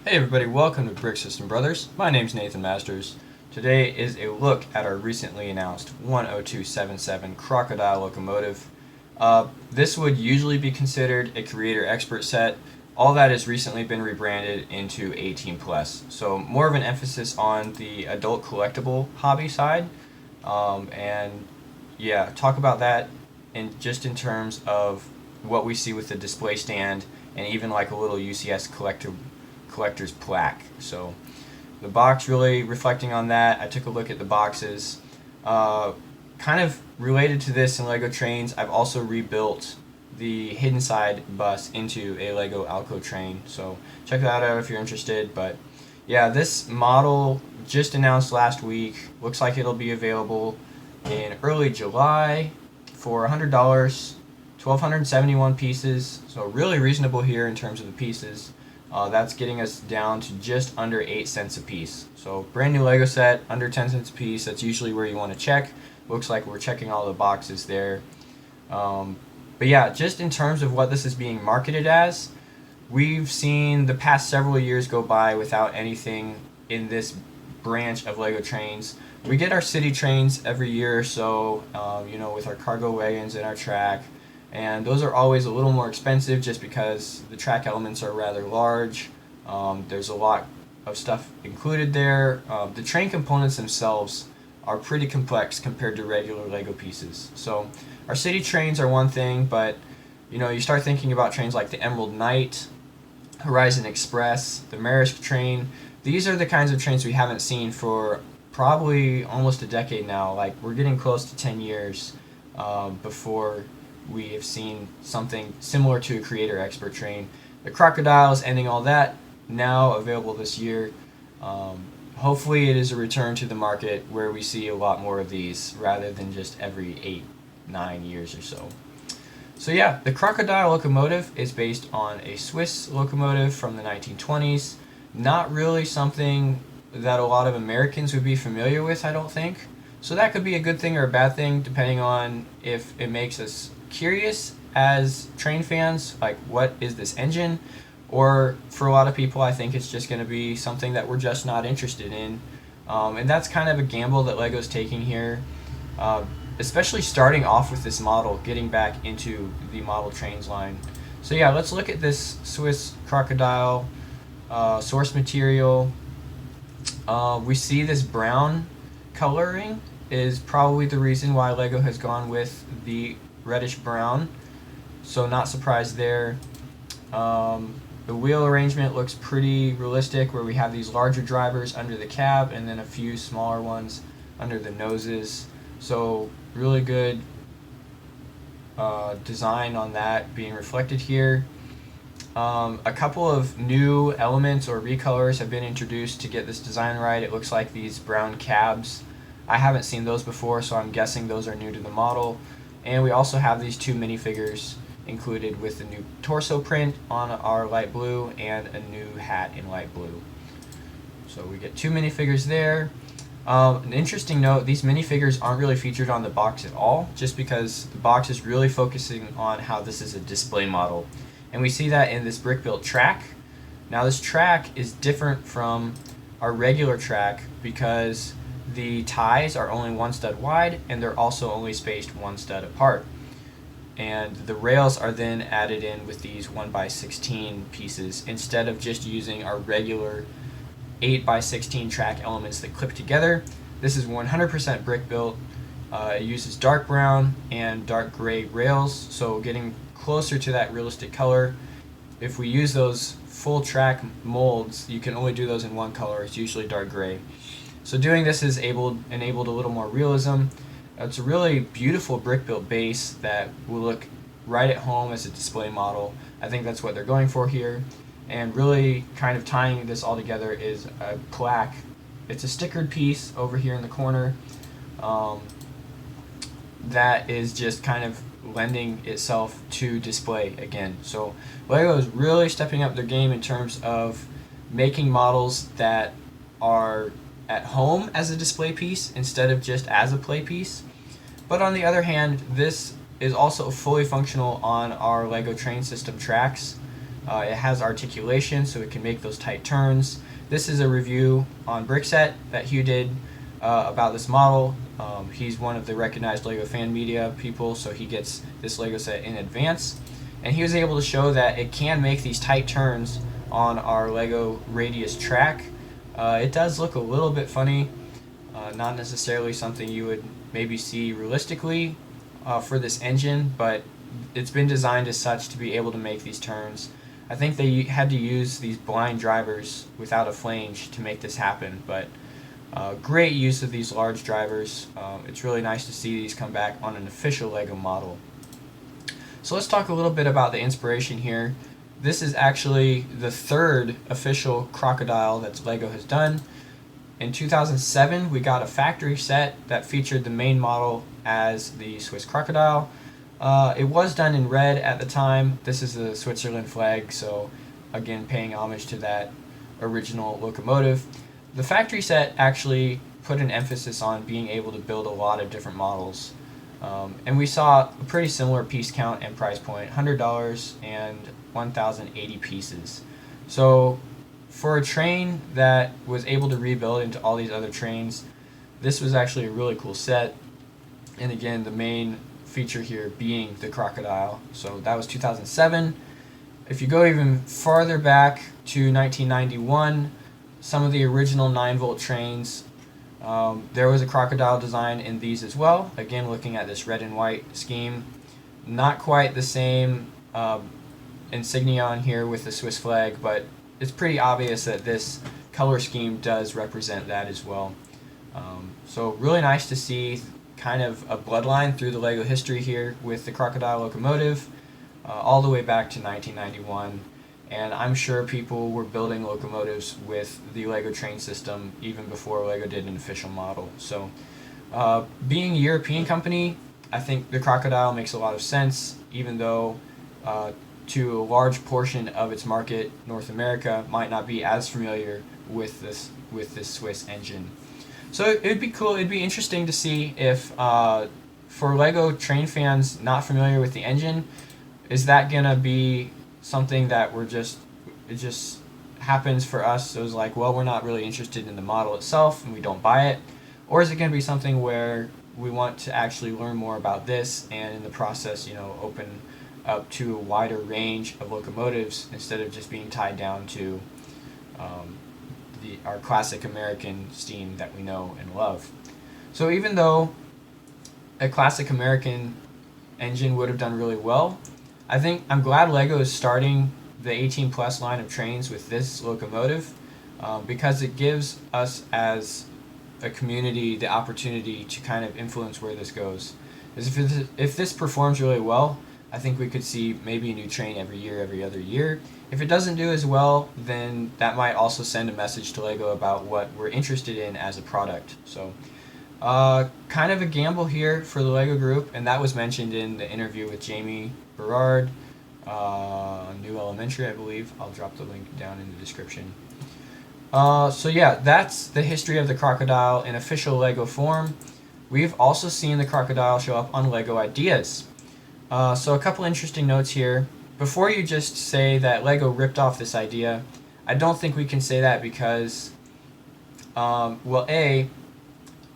Hey everybody, welcome to Brick System Brothers. My name's Nathan Masters. Today is a look at our recently announced 10277 Crocodile locomotive. This would usually be considered a creator expert set. All that has recently been rebranded into 18 plus. So more of an emphasis on the adult collectible hobby side. And yeah, talk about that in terms of what we see with the display stand and even like a little UCS collector's plaque. So the box really reflecting on that. I took a look at the boxes. Kind of related to this in Lego Trains, I've also rebuilt the hidden side bus into a Lego Alco train. So check that out if you're interested. But yeah, this model just announced last week. Looks like it'll be available in early July for $100, 1,271 pieces. So really reasonable here in terms of the pieces. That's getting us down to just under 8 cents a piece. So brand new Lego set, under 10 cents a piece. That's usually where you want to check. Looks like we're checking all the boxes there. But yeah, just in terms of what this is being marketed as, we've seen the past several years go by without anything in this branch of Lego Trains. We get our city trains every year or so, with our cargo wagons and our track. And those are always a little more expensive just because the track elements are rather large. There's a lot of stuff included there. The train components themselves are pretty complex compared to regular Lego pieces. So our city trains are one thing, but you start thinking about trains like the Emerald Knight, Horizon Express, the Marisk train. These are the kinds of trains we haven't seen for probably almost a decade now. Like we're getting close to 10 years before we have seen something similar to a creator expert train. The Crocodile is ending all that, now available this year. Hopefully it is a return to the market where we see a lot more of these rather than just every 8-9 years or so. So yeah, the Crocodile locomotive is based on a Swiss locomotive from the 1920s. Not really something that a lot of Americans would be familiar with, I don't think. So that could be a good thing or a bad thing depending on if it makes us curious as train fans, like what is this engine, or for a lot of people I think it's just going to be something that we're just not interested in, and that's kind of a gamble that Lego's taking here, especially starting off with this model, getting back into the model trains line. So yeah, let's look at this Swiss Crocodile source material. We see this brown coloring is probably the reason why Lego has gone with the reddish brown, so not surprised there. The wheel arrangement looks pretty realistic, where we have these larger drivers under the cab and then a few smaller ones under the noses. So really good design on that being reflected here. A couple of new elements or recolors have been introduced to get this design right. It looks like these brown cabs. I haven't seen those before, so I'm guessing those are new to the model. And we also have these two minifigures included with the new torso print on our light blue and a new hat in light blue. So we get two minifigures there. An interesting note, these minifigures aren't really featured on the box at all, just because the box is really focusing on how this is a display model. And we see that in this brick-built track. Now this track is different from our regular track because the ties are only one stud wide and they're also only spaced one stud apart. And the rails are then added in with these 1x16 pieces instead of just using our regular 8x16 track elements that clip together. This is 100% brick built. It uses dark brown and dark gray rails, so getting closer to that realistic color. If we use those full track molds, you can only do those in one color. It's usually dark gray. So doing this has enabled a little more realism. It's a really beautiful brick-built base that will look right at home as a display model. I think that's what they're going for here. And really kind of tying this all together is a plaque. It's a stickered piece over here in the corner that is just kind of lending itself to display again. So Lego is really stepping up their game in terms of making models that are at home as a display piece instead of just as a play piece. But on the other hand, this is also fully functional on our Lego train system tracks. It has articulation, so it can make those tight turns. This is a review on Brickset that Hugh did about this model. He's one of the recognized LEGO fan media people, so he gets this LEGO set in advance. And he was able to show that it can make these tight turns on our LEGO radius track. It does look a little bit funny, not necessarily something you would maybe see realistically for this engine, but it's been designed as such to be able to make these turns. I think they had to use these blind drivers without a flange to make this happen, but great use of these large drivers. It's really nice to see these come back on an official LEGO model. So let's talk a little bit about the inspiration here. This is actually the third official Crocodile that LEGO has done. In 2007, we got a factory set that featured the main model as the Swiss Crocodile. It was done in red at the time. This is the Switzerland flag, so again paying homage to that original locomotive. The factory set actually put an emphasis on being able to build a lot of different models. And we saw a pretty similar piece count and price point, $100 and 1,080 pieces. So for a train that was able to rebuild into all these other trains, this was actually a really cool set. And again, the main feature here being the Crocodile. So that was 2007. If you go even farther back to 1991, some of the original 9-volt trains, there was a Crocodile design in these as well. Again, looking at this red and white scheme. Not quite the same insignia on here with the Swiss flag, but it's pretty obvious that this color scheme does represent that as well. So really nice to see kind of a bloodline through the LEGO history here with the Crocodile locomotive all the way back to 1991. And I'm sure people were building locomotives with the LEGO train system even before LEGO did an official model. So being a European company, I think the Crocodile makes a lot of sense, even though to a large portion of its market, North America might not be as familiar with this Swiss engine. So it'd be cool, it'd be interesting to see if for LEGO train fans not familiar with the engine, is that gonna be something that it just happens for us, so it's like, well, we're not really interested in the model itself and we don't buy it? Or is it going to be something where we want to actually learn more about this and in the process, open up to a wider range of locomotives instead of just being tied down to our classic American steam that we know and love? So even though a classic American engine would have done really well, I'm glad LEGO is starting the 18 plus line of trains with this locomotive because it gives us as a community the opportunity to kind of influence where this goes. If this performs really well, I think we could see maybe a new train every year, every other year. If it doesn't do as well, then that might also send a message to LEGO about what we're interested in as a product. So kind of a gamble here for the LEGO group, and that was mentioned in the interview with Jamie Berard, New Elementary, I believe. I'll drop the link down in the description. So yeah, that's the history of the Crocodile in official LEGO form. We've also seen the Crocodile show up on LEGO Ideas. So a couple interesting notes here. Before you just say that LEGO ripped off this idea, I don't think we can say that because, well, A,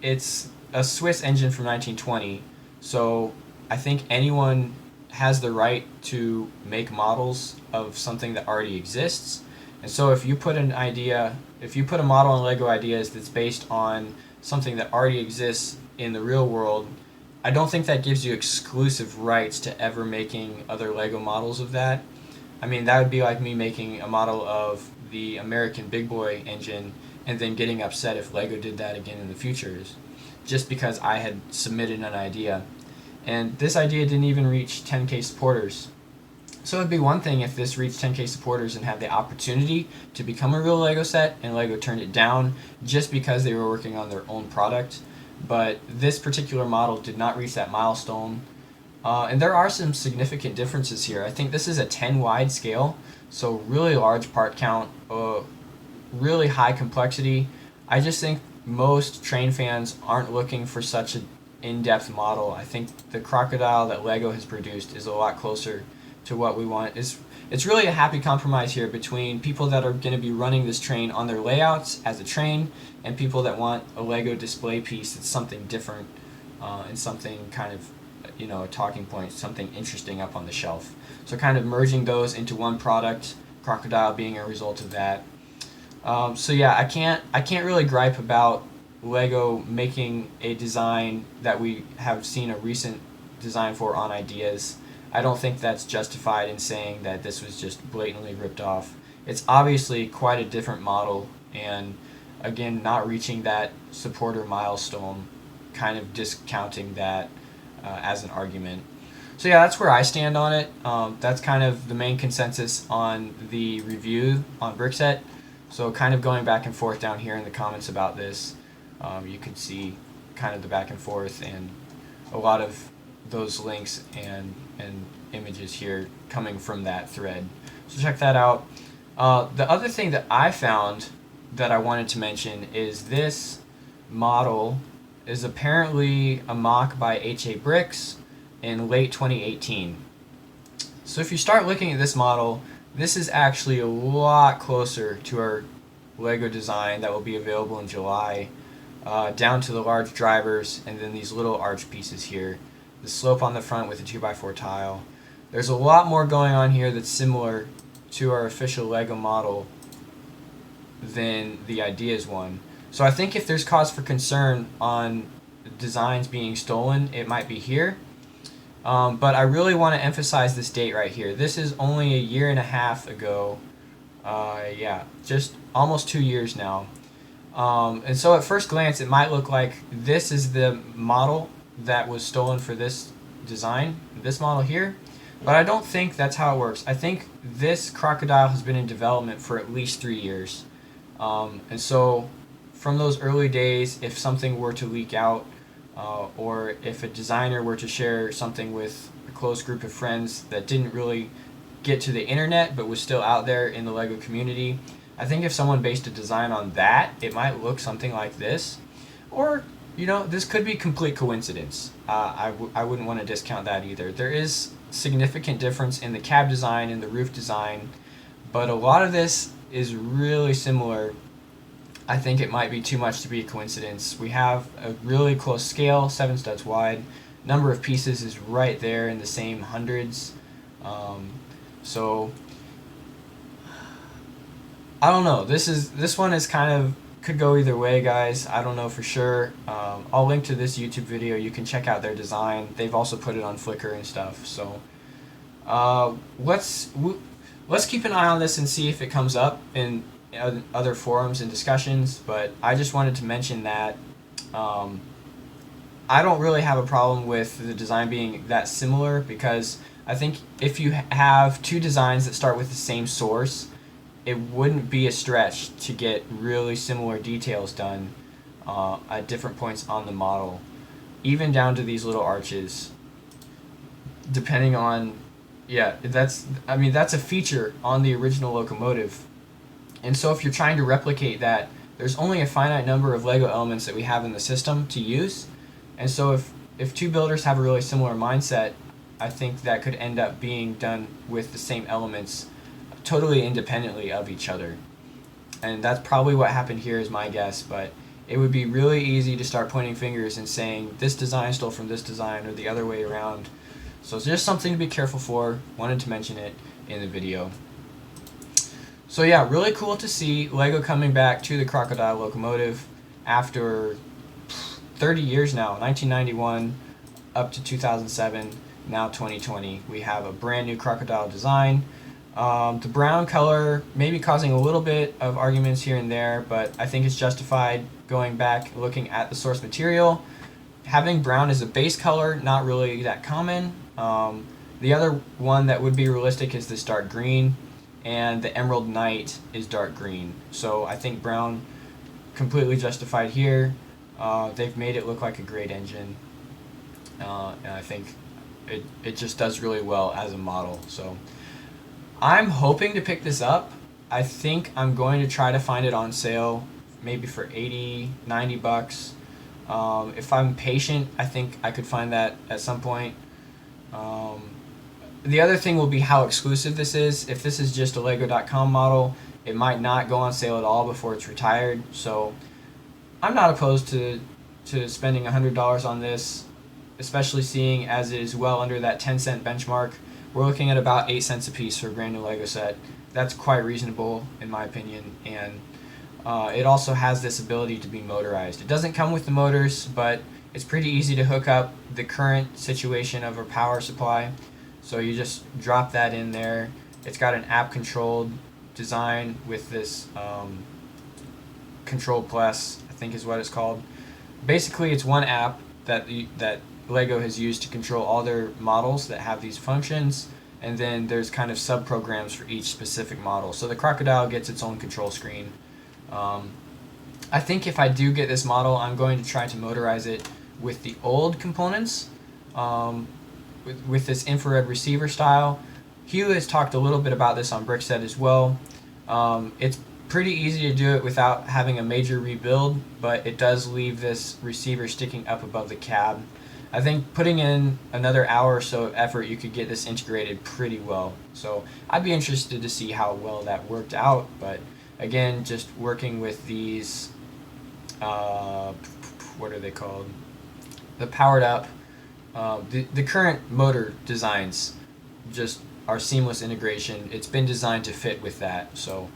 it's a Swiss engine from 1920, so I think anyone has the right to make models of something that already exists. And so if you put a model on LEGO Ideas that's based on something that already exists in the real world, I don't think that gives you exclusive rights to ever making other LEGO models of that. I mean, that would be like me making a model of the American Big Boy engine and then getting upset if LEGO did that again in the future, just because I had submitted an idea. And this idea didn't even reach 10K supporters. So it'd be one thing if this reached 10K supporters and had the opportunity to become a real LEGO set and LEGO turned it down just because they were working on their own product. But this particular model did not reach that milestone. And there are some significant differences here. I think this is a 10 wide scale, so really large part count, really high complexity. I just think most train fans aren't looking for such an in-depth model. I think the Crocodile that LEGO has produced is a lot closer to what we want. It's really a happy compromise here between people that are going to be running this train on their layouts as a train and people that want a Lego display piece that's something different and something kind of, you know, a talking point, something interesting up on the shelf. So kind of merging those into one product, Crocodile being a result of that. So yeah, I can't really gripe about Lego making a design that we have seen a recent design for on Ideas. I don't think that's justified in saying that this was just blatantly ripped off. It's obviously quite a different model, and again, not reaching that supporter milestone, kind of discounting that as an argument. So yeah, that's where I stand on it. That's kind of the main consensus on the review on Brickset. So kind of going back and forth down here in the comments about this, you can see kind of the back and forth and a lot of those links and images here coming from that thread. So check that out. The other thing that I found that I wanted to mention is this model is apparently a mock by HA Bricks in late 2018. So if you start looking at this model, this is actually a lot closer to our Lego design that will be available in July, down to the large drivers and then these little arch pieces here. The slope on the front with a 2x4 tile. There's a lot more going on here that's similar to our official Lego model than the Ideas one. So I think if there's cause for concern on designs being stolen, it might be here. But I really want to emphasize this date right here. This is only a year and a half ago. Yeah, just almost 2 years now. And so at first glance, it might look like this is the model that was stolen for this design, this model here. But I don't think that's how it works. I think this Crocodile has been in development for at least 3 years. And so from those early days, if something were to leak out, or if a designer were to share something with a close group of friends that didn't really get to the internet but was still out there in the Lego community, I think if someone based a design on that, it might look something like this. Or, you know, this could be complete coincidence. I wouldn't want to discount that either. There is significant difference in the cab design and the roof design, but a lot of this is really similar. I think it might be too much to be a coincidence. We have a really close scale, 7 studs wide. Number of pieces is right there in the same hundreds. So I don't know. This one is kind of could go either way, guys. I don't know for sure. I'll link to this YouTube video. You can check out their design. They've also put it on Flickr and stuff. So let's keep an eye on this and see if it comes up in other forums and discussions. But I just wanted to mention that I don't really have a problem with the design being that similar, because I think if you have two designs that start with the same source, it wouldn't be a stretch to get really similar details done at different points on the model, even down to these little arches, depending on, yeah, that's a feature on the original locomotive. And so if you're trying to replicate that, there's only a finite number of Lego elements that we have in the system to use. And so if two builders have a really similar mindset, I think that could end up being done with the same elements totally independently of each other. And that's probably what happened here, is my guess, but it would be really easy to start pointing fingers and saying this design stole from this design or the other way around. So it's just something to be careful for. Wanted to mention it in the video. So yeah, really cool to see Lego coming back to the Crocodile locomotive after 30 years now, 1991 up to 2007, now 2020. We have a brand new Crocodile design. The brown color may be causing a little bit of arguments here and there, but I think it's justified going back looking at the source material. Having brown as a base color, not really that common. The other one that would be realistic is this dark green, and the Emerald Knight is dark green. So I think brown completely justified here. They've made it look like a great engine, and I think it just does really well as a model. So I'm hoping to pick this up. I think I'm going to try to find it on sale, maybe for 80, 90 bucks. If I'm patient, I think I could find that at some point. The other thing will be how exclusive this is. If this is just a Lego.com model, it might not go on sale at all before it's retired. So I'm not opposed to spending $100 on this, especially seeing as it is well under that 10-cent benchmark. We're looking at about 8 cents a piece for a brand new Lego set. That's quite reasonable in my opinion, and it also has this ability to be motorized. It doesn't come with the motors, but it's pretty easy to hook up the current situation of our power supply. So you just drop that in there. It's got an app controlled design with this Control Plus, I think is what it's called. Basically, it's one app that Lego has used to control all their models that have these functions, and then there's kind of sub-programs for each specific model. So the Crocodile gets its own control screen. I think if I do get this model, I'm going to try to motorize it with the old components, with this infrared receiver style. Hugh has talked a little bit about this on Brickset as well. It's pretty easy to do it without having a major rebuild, but it does leave this receiver sticking up above the cab. I think putting in another hour or so of effort, you could get this integrated pretty well. So I'd be interested to see how well that worked out. But again, just working with these, what are they called? The powered up, the current motor designs just are seamless integration. It's been designed to fit with that. So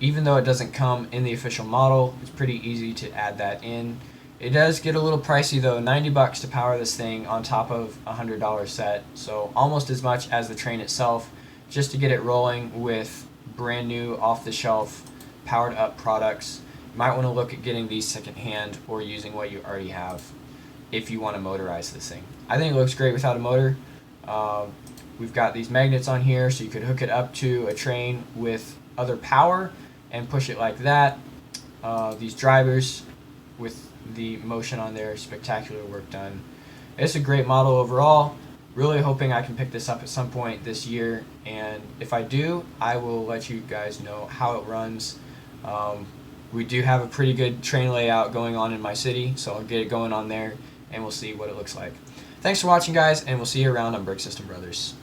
even though it doesn't come in the official model, it's pretty easy to add that in. It does get a little pricey though, $90 to power this thing on top of a $100 set, so almost as much as the train itself, just to get it rolling with brand new off-the-shelf powered up products. You might want to look at getting these secondhand or using what you already have if you want to motorize this thing. I think it looks great without a motor. We've got these magnets on here, so you could hook it up to a train with other power and push it like that. These drivers with the motion on there, spectacular work done. It's a great model overall. Really hoping I can pick this up at some point this year, and if I do, I will let you guys know how it runs. We do have a pretty good train layout going on in my city, so I'll get it going on there and we'll see what it looks like. Thanks for watching, guys, and we'll see you around on Brick System Brothers.